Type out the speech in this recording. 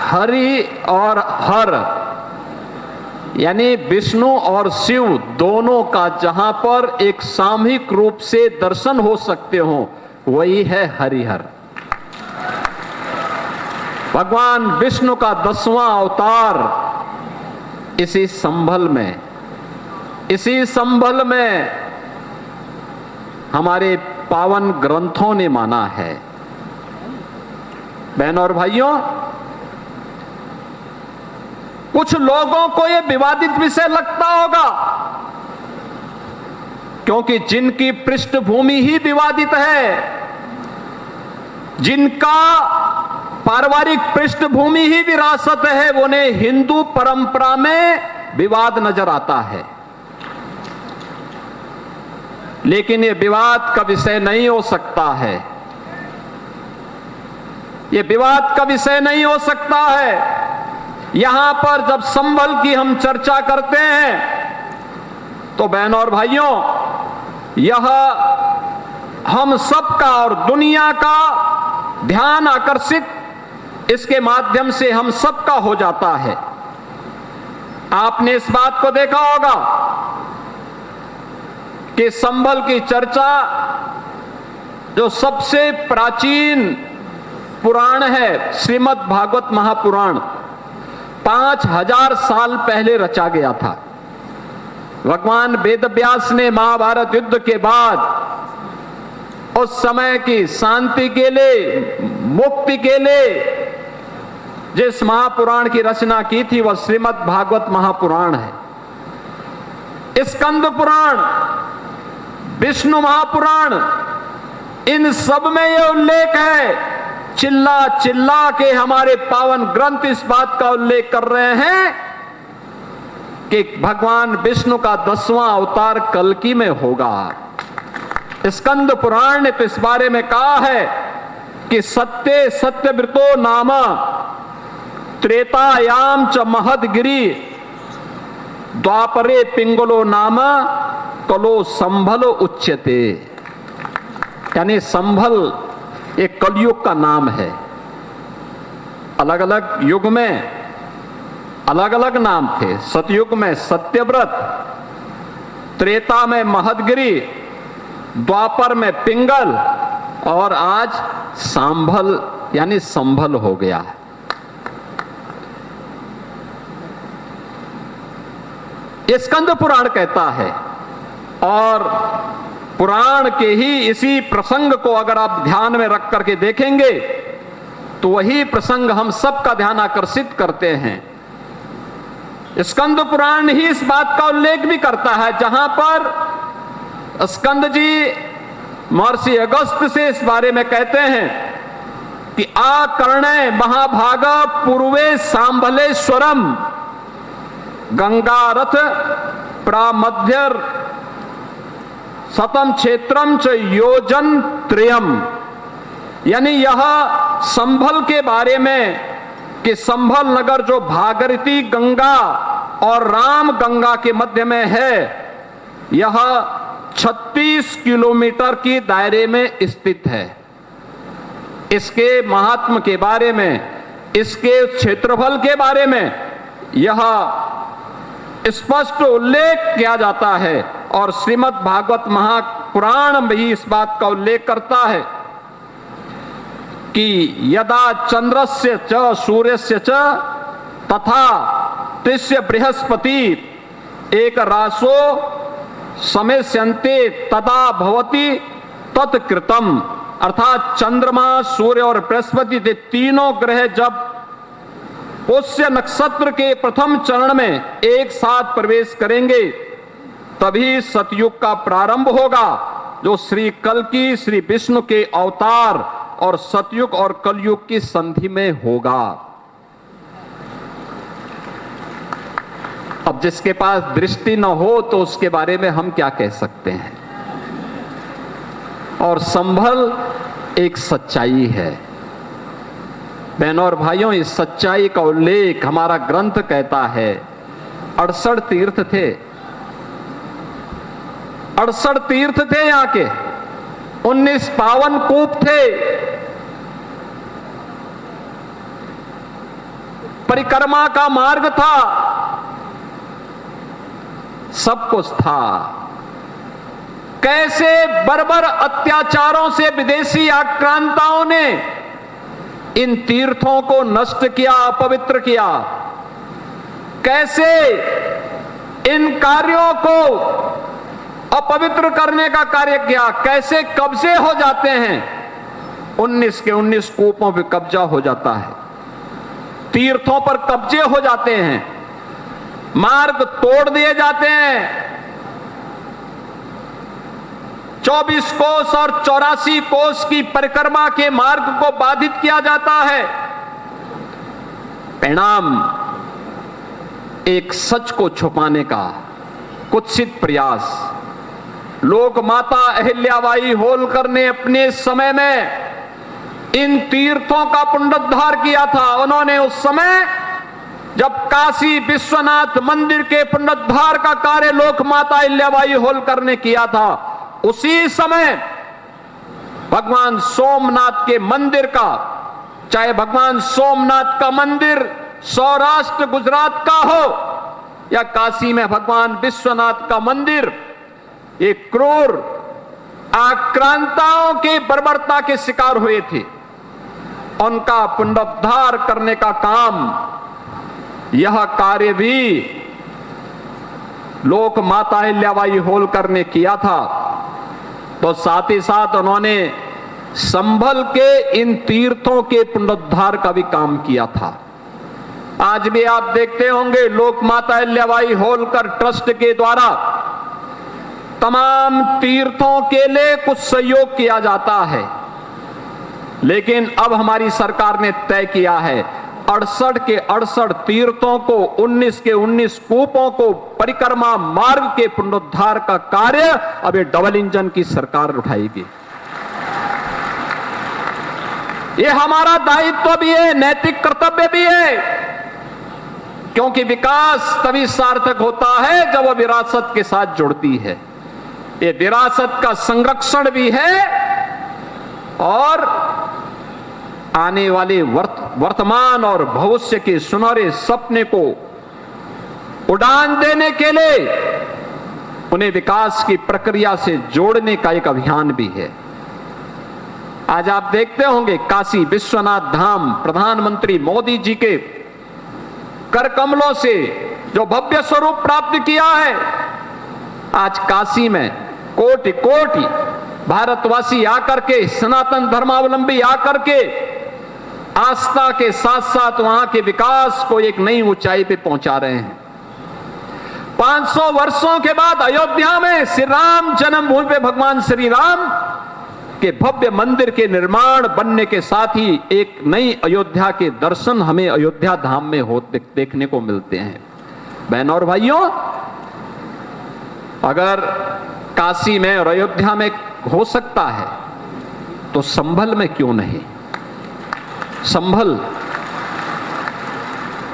हरि और हर यानी विष्णु और शिव दोनों का जहां पर एक सामूहिक रूप से दर्शन हो सकते हो वही है हरिहर। भगवान विष्णु का 10वां अवतार इसी संभल में हमारे पावन ग्रंथों ने माना है। बहनों और भाइयों, कुछ लोगों को यह विवादित विषय लगता होगा क्योंकि जिनकी पृष्ठभूमि ही विवादित है, जिनका पारिवारिक पृष्ठभूमि ही विरासत है, उन्हें हिंदू परंपरा में विवाद नजर आता है। लेकिन यह विवाद का विषय नहीं हो सकता है, यह विवाद का विषय नहीं हो सकता है। यहां पर जब संभल की हम चर्चा करते हैं तो बहनों और भाइयों, यह हम सबका और दुनिया का ध्यान आकर्षित इसके माध्यम से हम सबका हो जाता है। आपने इस बात को देखा होगा कि संभल की चर्चा जो सबसे प्राचीन पुराण है, श्रीमद् भागवत महापुराण, 5000 साल पहले रचा गया था। भगवान वेदव्यास ने महाभारत युद्ध के बाद उस समय की शांति के लिए, मुक्ति के लिए जिस महापुराण की रचना की थी वह श्रीमद् भागवत महापुराण है। स्कंद पुराण, विष्णु महापुराण, इन सब में यह उल्लेख है। चिल्ला चिल्ला के हमारे पावन ग्रंथ इस बात का उल्लेख कर रहे हैं कि भगवान विष्णु का 10वां अवतार कल्कि में होगा। स्कंद पुराण ने तो इस बारे में कहा है कि सत्यव्रतो नाम त्रेतायाम च महदगिरी द्वापरे पिंगलो नाम कलो संभलो उच्यते। यानी संभल एक कलयुग का नाम है। अलग अलग युग में अलग अलग नाम थे। सतयुग में सत्यव्रत, त्रेता में महदगिरी, द्वापर में पिंगल और आज सांभल यानी संभल हो गया है। ये स्कंद पुराण कहता है और पुराण के ही इसी प्रसंग को अगर आप ध्यान में रख करके देखेंगे तो वही प्रसंग हम सबका ध्यान आकर्षित करते हैं। स्कंद पुराण ही इस बात का उल्लेख भी करता है जहां पर स्कंद जी महर्षि अगस्त से इस बारे में कहते हैं कि आकर्णे महाभाग पूर्वे सांभलेश्वरम गंगारथ प्रामध्यर सतम क्षेत्रम च योजन त्रयम। यानी यह संभल के बारे में कि संभल नगर जो भागीरथी गंगा और राम गंगा के मध्य में है, यह 36 किलोमीटर की दायरे में स्थित है। इसके महात्म के बारे में, इसके क्षेत्रफल के बारे में यह स्पष्ट उल्लेख किया जाता है और श्रीमद् भागवत महापुराण भी इस बात का उल्लेख करता है कि यदा चंद्रस्य च सूर्यस्य च तथा तिस्य बृहस्पति एक रासो समेस्यन्ते तदा भवति तत्कृतम। अर्थात चंद्रमा, सूर्य और बृहस्पति ये तीनों ग्रह जब पुष्य नक्षत्र के प्रथम चरण में एक साथ प्रवेश करेंगे तभी सतयुग का प्रारंभ होगा, जो श्री कल्कि श्री विष्णु के अवतार और सतयुग और कलयुग की संधि में होगा। अब जिसके पास दृष्टि न हो तो उसके बारे में हम क्या कह सकते हैं। और संभल एक सच्चाई है। बहनों और भाइयों, इस सच्चाई का उल्लेख हमारा ग्रंथ कहता है। 68 तीर्थ थे, 68 तीर्थ थे यहाँ के, 19 पावन कूप थे। परिक्रमा का मार्ग था, सब कुछ था। कैसे बर्बर अत्याचारों से विदेशी आक्रांताओं ने इन तीर्थों को नष्ट किया, अपवित्र किया, कैसे इन कार्यों को अपवित्र करने का कार्य किया, कैसे कब्जे हो जाते हैं। 19 के 19 कूपों पर कब्जा हो जाता है, तीर्थों पर कब्जे हो जाते हैं, मार्ग तोड़ दिए जाते हैं। 24 कोस और 84 कोस की परिक्रमा के मार्ग को बाधित किया जाता है। परिणाम एक सच को छुपाने का कुत्सित प्रयास। लोक माता अहिल्याबाई होलकर ने अपने समय में इन तीर्थों का पुनरुद्धार किया था। उन्होंने उस समय जब काशी विश्वनाथ मंदिर के पुनरुद्धार का कार्य लोक माता अहिल्याबाई होलकर ने किया था, उसी समय भगवान सोमनाथ के मंदिर का, चाहे भगवान सोमनाथ का मंदिर सौराष्ट्र गुजरात का हो या काशी में भगवान विश्वनाथ का मंदिर, ये क्रूर आक्रांताओं के बर्बरता के शिकार हुए थे। उनका पुनरुद्धार करने का काम, यह कार्य भी लोक माता अहिल्याबाई होलकर ने किया था। तो साथ ही साथ उन्होंने संभल के इन तीर्थों के पुनरुद्धार का भी काम किया था। आज भी आप देखते होंगे लोक माता अहिल्याबाई होलकर ट्रस्ट के द्वारा तमाम तीर्थों के लिए कुछ सहयोग किया जाता है, लेकिन अब हमारी सरकार ने तय किया है 68 के 68 तीर्थों को, 19 के 19 कूपों को, परिक्रमा मार्ग के पुनरुद्धार का कार्य अब ये डबल इंजन की सरकार उठाएगी। ये हमारा दायित्व भी है, नैतिक कर्तव्य भी है, क्योंकि विकास तभी सार्थक होता है जब वह विरासत के साथ जुड़ती है। ये विरासत का संरक्षण भी है और आने वाले वर्तमान और भविष्य के सुनहरे सपने को उड़ान देने के लिए उन्हें विकास की प्रक्रिया से जोड़ने का एक अभियान भी है। आज आप देखते होंगे काशी विश्वनाथ धाम प्रधानमंत्री मोदी जी के कर कमलों से जो भव्य स्वरूप प्राप्त किया है, आज काशी में कोटि कोटि भारतवासी आकर के, सनातन धर्मावलंबी आकर के आस्था के साथ साथ वहां के विकास को एक नई ऊंचाई पे पहुंचा रहे हैं। 500 वर्षों के बाद अयोध्या में श्री राम जन्मभूमि पे भगवान श्री राम के भव्य मंदिर के निर्माण बनने के साथ ही एक नई अयोध्या के दर्शन हमें अयोध्या धाम में देखने को मिलते हैं। बहनों और भाइयों, अगर काशी में और अयोध्या में हो सकता है तो संभल में क्यों नहीं? संभल